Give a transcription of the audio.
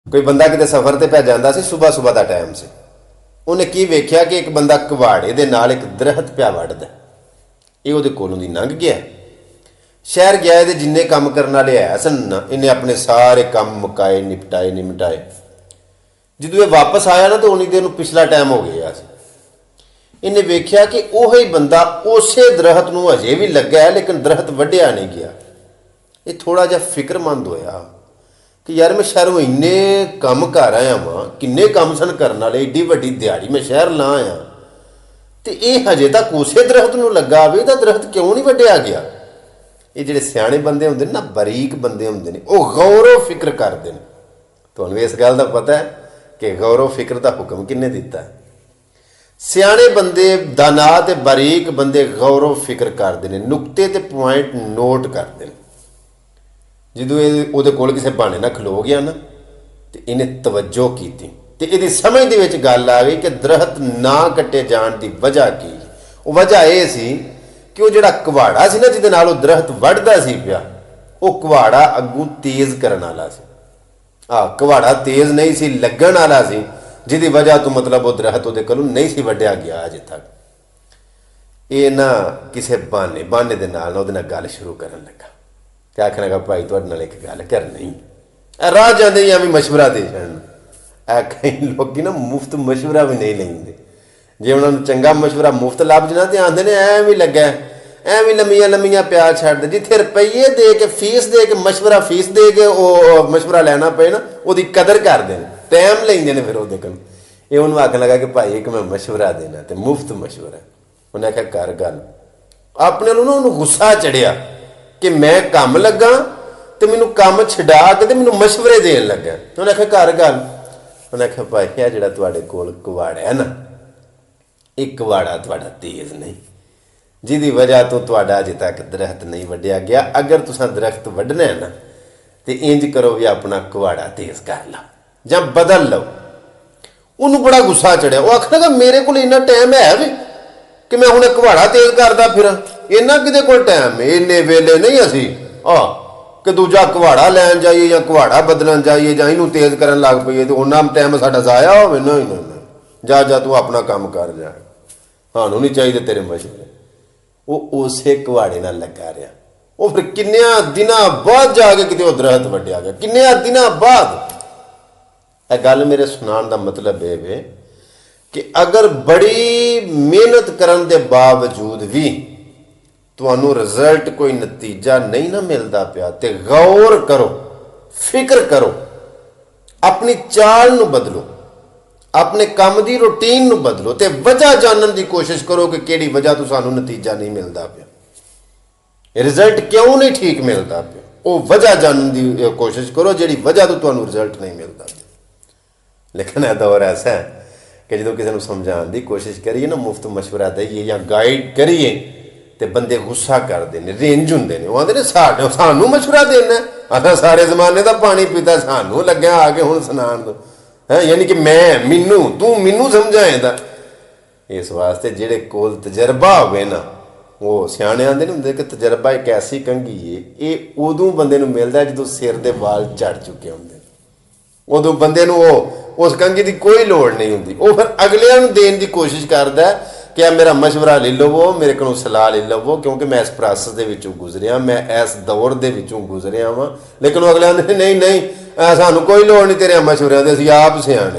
कोई बंदा किते सफर ते पै जांदा सी, सुबह सुबह का टाइम से उन्हें की वेख्या कि एक बंदा कुहाड़े दे नाल एक दरख्त पिया वढ़दा, ये उहदे कोलों दी लंघ गया। शहर गया, ये जिन्ने काम करने वाले है सन ना, इन्हें अपने सारे काम मुकाए, निपटाए। जो ये वापस आया ना तो उन्हीं देर पिछला टाइम हो गया। इन्हें वेख्या कि वही बंदा उस दरख्त नूं अजे भी लग्या है, लेकिन दरख्त वढ़िया नहीं गया। ये थोड़ा जिहा फिक्रमंद होया कि यार मैं शहरों इन्ने कम कर आया वां, किन्ने कम सन करने वाले, एड्डी वड्डी दिहाड़ी मैं शहर ला आया, तो ये हजे तक उस दरख्त नूं लगा आवे, तो दरख्त क्यों नहीं वढ़िया गया। ये जिहड़े सियाणे बंदे हुंदे ने ना, बरीक बंदे हुंदे ने, वो गौर फिक्र करते हैं। तुहानूं इस गल दा पता है कि गौर फिक्र का हुक्म किन्ने दिता है? सियाणे बंदे, दाना ते बारीक बंदे गौर फिक्र करते हैं, नुकते ते पॉइंट नोट करते हैं। जो ये कोल किसी बहाने ना खलो गया ना, तो इन्हें तवज्जो की, तो ये समझ दे विच गल आ गई कि दरख्त ना कट्टे जाण की वजह की। वो वजह यह सी कि वो जिहड़ा कुहाड़ा सी ना, जिहदे नाल वो दरख्त वढ़दा सी पिया, वो कुहाड़ा अगू तेज़ करन वाला सी। कुहाड़ा तेज़ नहीं सी, लगन वाला सी, जिहदी वजह तो मतलब वो दरख्त उहदे कोलों नहीं सी वढ़िया गया अजे तक। ये ना किसी बहाने दे नाल उहदे नाल गल शुरू करन लगा कि आखन लगा, भाई तुहाडे नाल एक गल करनी। राह जांदे ही भी मशवरा दे छड़न। कई लोग ना मुफ्त मशवरा भी नहीं लेंदे। जे उन्होंने चंगा मशवरा मुफ्त लभ जाना तो आंदे ने एवं लग्या, एवं लम्मियां प्यार छड्ड दे। जिथे रुपये दे के फीस दे के मशवरा फीस दे के वो मशवरा लैना पे ना, वो कदर करते हैं, टाइम लेंदे ने। फिर वो ये उन्होंने आखन लगा कि भाई एक मैं मशवरा देना, तो मुफ्त मशवरा। उन्हें आख्या कर गल। अपने ना उन्होंने गुस्सा चढ़िया कि मैं काम लगा तो मैनू काम छड़ा के मैनू मशवरे देन लगा। उन्हें आख्या कर गल। उन्हें आख्या भाई यह जिहड़ा तुहाडे कोल कुहाड़ा है ना, एक कुहाड़ा तुहाडा तेज़ नहीं, जिहदी वजह तो तुहाडा अजे तक दरख्त नहीं वढ़िया गया। अगर तुसां दरख्त वढ़ना है ना, तो इंज करो भी अपना कुहाड़ा तेज़ कर लो जां बदल लो। उन्होंने बड़ा गुस्सा चढ़िया। वो आखन लगा मेरे को इन्ना टाइम है भी कि मैं हुणे कुहाड़ा तेज़ करदा फिरां? इन्ना किहदे कोल टाइम है? इन्ने वेले नहीं असीं कि दूजा कुहाड़ा लैन जाइए या कुहाड़ा बदलन जाइए या इनू तेज़ करन लग पईए, तो उन्ना टाइम साडा जाया होवे। नहीं, जा तू अपना काम कर जा, सानू नहीं चाहिए तेरे मशवरे। वो उस कुहाड़े नाल लगा रहा। वो फिर किन्निया दिनां बाद जाके किते वो दरख्त वढ़िया गया, किन्निया दिनां बाद। यह गल मेरे सुनाने का मतलब ये वे कि अगर बड़ी मेहनत करने के बावजूद भी तुहानू रिजल्ट कोई नतीजा नहीं ना मिलता पिया, तो गौर करो, फिक्र करो, अपनी चाल नू बदलो, अपने काम की रूटीन नू बदलो, तो वजह जानने की कोशिश करो कि किहड़ी वजह तो सानू नतीजा नहीं मिलता पिया, रिजल्ट क्यों नहीं ठीक मिलता पिया। वो वजह जानने की कोशिश करो जिहड़ी वजह तो तुहानू रिजल्ट नहीं मिलता पिया। लेकिन यह दौर ऐसा है कि जो किसी को समझाने की कोशिश करिए ना, मुफ्त मशवरा दईए या गाइड करिए, तो बंदे गुस्सा करते हैं, रेंज होंगे ने। वो आते ने सानू मशवरा देना, असा सारे जमाने का पानी पीता, सानू लग्या आके हुण सुनाण दो है, यानी कि मैं मैनू तू मैनू समझाएगा। इस वास्ते जेड़े कोल तजर्बा होवे ना, वो सियाणे आंदे नहीं हुंदे कि तजर्बा एक ऐसी कंघी है, ये उदों बंदे नूं मिलदा जदों सिर दे वाल झड़ चुके होंदे। उदों बंदे नूं उस कंघी की कोई लोड़ नहीं होंदी। वो फिर अगलियां नूं देण दी कोशिश करदा है कि आ मेरा मशवरा ले लवो, मेरे को सलाह ले लवो, क्योंकि मैं इस प्रोसैस दे विचों गुजरिया, मैं इस दौर दे विचों गुजरिया वां। लेकिन वो अगले आंदे नहीं, सानू कोई लोड़ नहीं तेरे मशवरियां दी, असीं आप सियाणे।